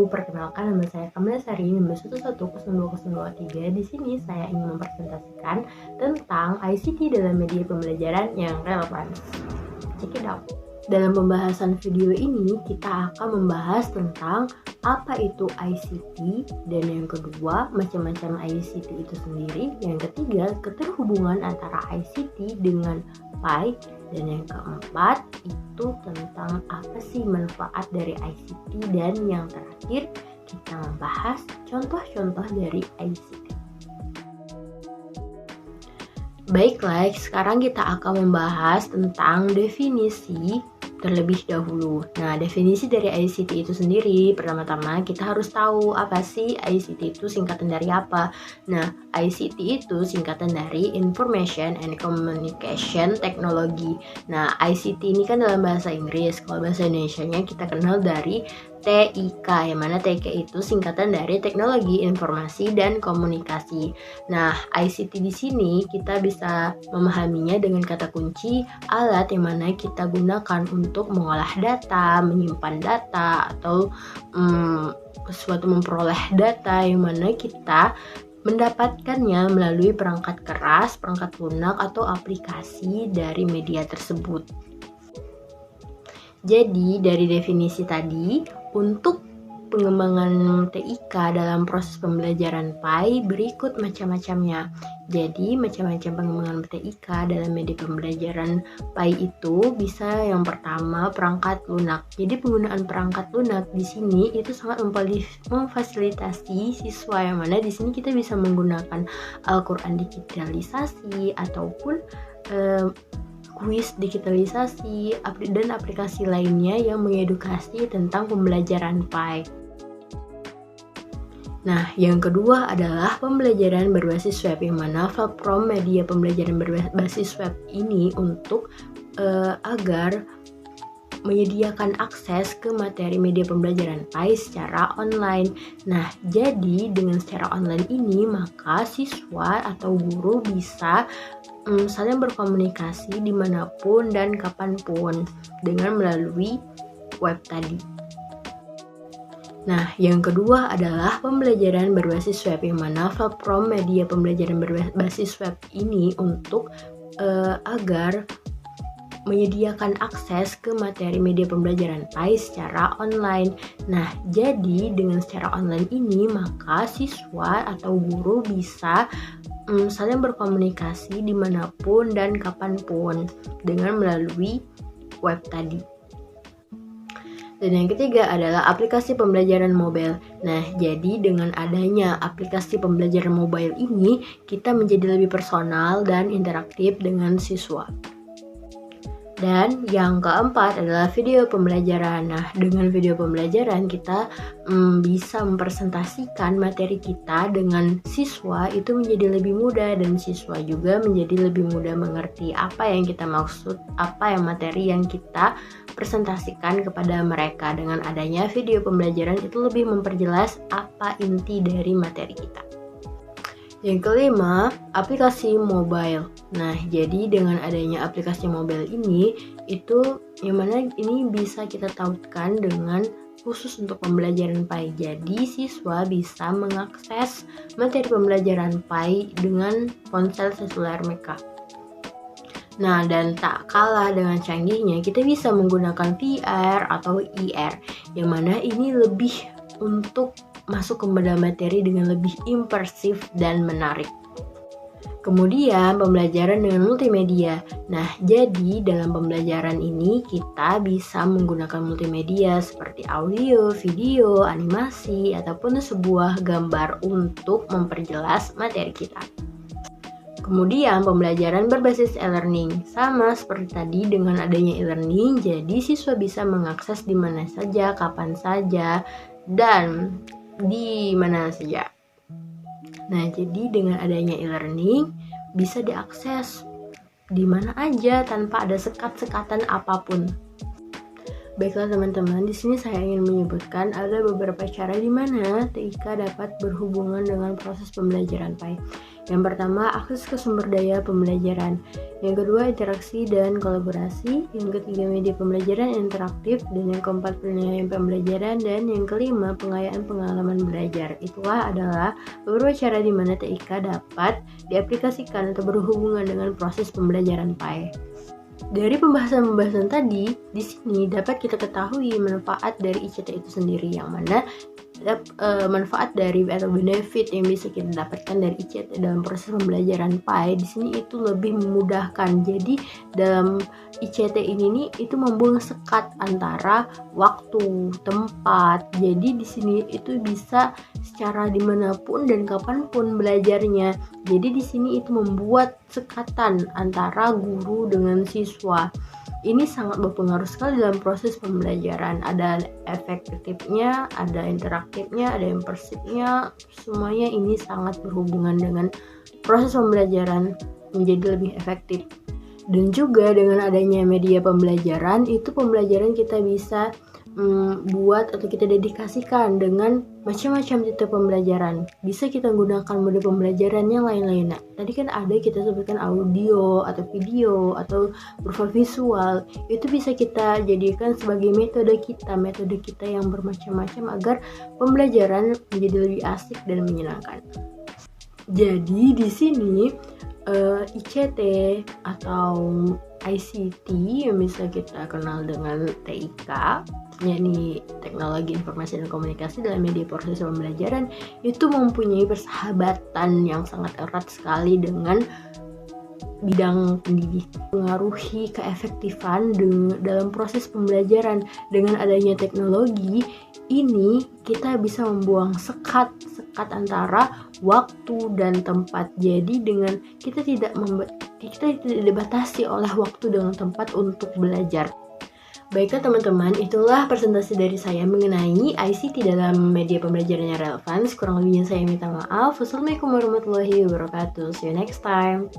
perkenalkan nama saya Kamila Sari, nomor 110102023. Di sini saya ingin mempresentasikan tentang ICT dalam media pembelajaran yang relevan. Check it out. Dalam pembahasan video ini, kita akan membahas tentang apa itu ICT, dan yang kedua, macam-macam ICT itu sendiri. Yang ketiga, keterhubungan antara ICT dengan PAI, dan yang keempat, itu tentang apa sih manfaat dari ICT, dan yang terakhir, kita membahas contoh-contoh dari ICT. Baiklah, sekarang kita akan membahas tentang definisi terlebih dahulu. Nah, definisi dari ICT itu sendiri, pertama-tama kita harus tahu apa sih ICT itu singkatan dari apa. Nah, ICT itu singkatan dari Information and Communication Technology. Nah, ICT ini kan dalam bahasa Inggris. Kalau bahasa Indonesianya kita kenal dari TIK, yang mana TIK itu singkatan dari Teknologi Informasi dan Komunikasi. Nah, ICT di sini kita bisa memahaminya dengan kata kunci alat yang mana kita gunakan untuk mengolah data, menyimpan data, atau suatu memperoleh data yang mana kita mendapatkannya melalui perangkat keras, perangkat lunak, atau aplikasi dari media tersebut. Jadi, dari definisi tadi, untuk pengembangan TIK dalam proses pembelajaran PAI berikut macam-macamnya. Jadi, macam-macam pengembangan TIK dalam media pembelajaran PAI itu bisa yang pertama perangkat lunak. Jadi, penggunaan perangkat lunak di sini itu sangat memfasilitasi siswa, yang mana di sini kita bisa menggunakan Al-Quran digitalisasi ataupun kuis digitalisasi, dan aplikasi lainnya yang mengedukasi tentang pembelajaran PAI. Nah, yang kedua adalah pembelajaran berbasis web, yang mana platform media pembelajaran berbasis web ini untuk agar menyediakan akses ke materi media pembelajaran PAI secara online. Nah, jadi dengan secara online ini, maka siswa atau guru bisa saling berkomunikasi dimanapun dan kapanpun dengan melalui web tadi. Nah, yang kedua adalah pembelajaran berbasis web, yang mana platform media pembelajaran berbasis web ini untuk agar menyediakan akses ke materi media pembelajaran PAI secara online. Nah, jadi dengan secara online ini, maka siswa atau guru bisa saling berkomunikasi dimanapun dan kapanpun dengan melalui web tadi. Dan yang ketiga adalah aplikasi pembelajaran mobile. Nah, jadi dengan adanya aplikasi pembelajaran mobile ini, kita menjadi lebih personal dan interaktif dengan siswa. Dan yang keempat adalah video pembelajaran. Nah, dengan video pembelajaran kita bisa mempresentasikan materi kita dengan siswa itu menjadi lebih mudah, dan siswa juga menjadi lebih mudah mengerti apa yang kita maksud, apa yang materi yang kita presentasikan kepada mereka. Dengan adanya video pembelajaran itu lebih memperjelas apa inti dari materi kita. Yang kelima, aplikasi mobile. Nah, jadi dengan adanya aplikasi mobile ini, itu yang mana ini bisa kita tautkan dengan khusus untuk pembelajaran PAI. Jadi, siswa bisa mengakses materi pembelajaran PAI dengan ponsel seluler mereka. Nah, dan tak kalah dengan canggihnya, kita bisa menggunakan VR atau IR, yang mana ini lebih untuk masuk kepada materi dengan lebih immersif dan menarik. Kemudian pembelajaran dengan multimedia. Nah, jadi dalam pembelajaran ini kita bisa menggunakan multimedia seperti audio, video, animasi, ataupun sebuah gambar untuk memperjelas materi kita. Kemudian pembelajaran berbasis e-learning. Sama seperti tadi, dengan adanya e-learning, jadi siswa bisa mengakses di mana saja, kapan saja, dan di mana saja. Nah, jadi dengan adanya e-learning bisa diakses di mana aja tanpa ada sekat-sekatan apapun. Baiklah teman-teman, di sini saya ingin menyebutkan ada beberapa cara di mana TIK dapat berhubungan dengan proses pembelajaran PAI. Yang pertama, akses ke sumber daya pembelajaran. Yang kedua, interaksi dan kolaborasi. Yang ketiga, media pembelajaran interaktif. Dan yang keempat, penilaian pembelajaran. Dan yang kelima, pengayaan pengalaman belajar. Itulah adalah beberapa cara di mana TIK dapat diaplikasikan atau berhubungan dengan proses pembelajaran PAI. Dari pembahasan-pembahasan tadi, di sini dapat kita ketahui manfaat dari ICT itu sendiri, yang mana manfaat dari atau benefit yang bisa kita dapatkan dari ICT dalam proses pembelajaran PAI di sini itu lebih memudahkan. Jadi dalam ICT ini nih itu membuang sekat antara waktu, tempat. Jadi di sini itu bisa secara dimanapun dan kapanpun belajarnya. Jadi di sini itu membuat sekatan antara guru dengan siswa. Ini sangat berpengaruh sekali dalam proses pembelajaran. Ada efektifnya, ada interaktifnya, ada immersifnya. Semuanya ini sangat berhubungan dengan proses pembelajaran menjadi lebih efektif. Dan juga dengan adanya media pembelajaran, itu pembelajaran kita bisa buat atau kita dedikasikan dengan macam-macam tipe pembelajaran. Bisa kita gunakan mode pembelajaran yang lain-lain. Nah, tadi kan ada kita sebutkan audio atau video atau berupa visual. Itu bisa kita jadikan sebagai metode kita yang bermacam-macam agar pembelajaran menjadi lebih asik dan menyenangkan. Jadi di sini ICT atau ICT yang bisa kita kenal dengan TIK, yakni teknologi informasi dan komunikasi dalam media proses pembelajaran, itu mempunyai persahabatan yang sangat erat sekali dengan bidang pendidikan, mengaruhi keefektifan dalam proses pembelajaran. Dengan adanya teknologi ini kita bisa membuang sekat antara waktu dan tempat. Jadi dengan kita tidak dibatasi oleh waktu dan tempat untuk belajar. Baiklah teman-teman, itulah presentasi dari saya mengenai ICT dalam media pembelajaran yang relevan. Kurang lebihnya saya minta maaf. Wassalamualaikum warahmatullahi wabarakatuh. See you next time.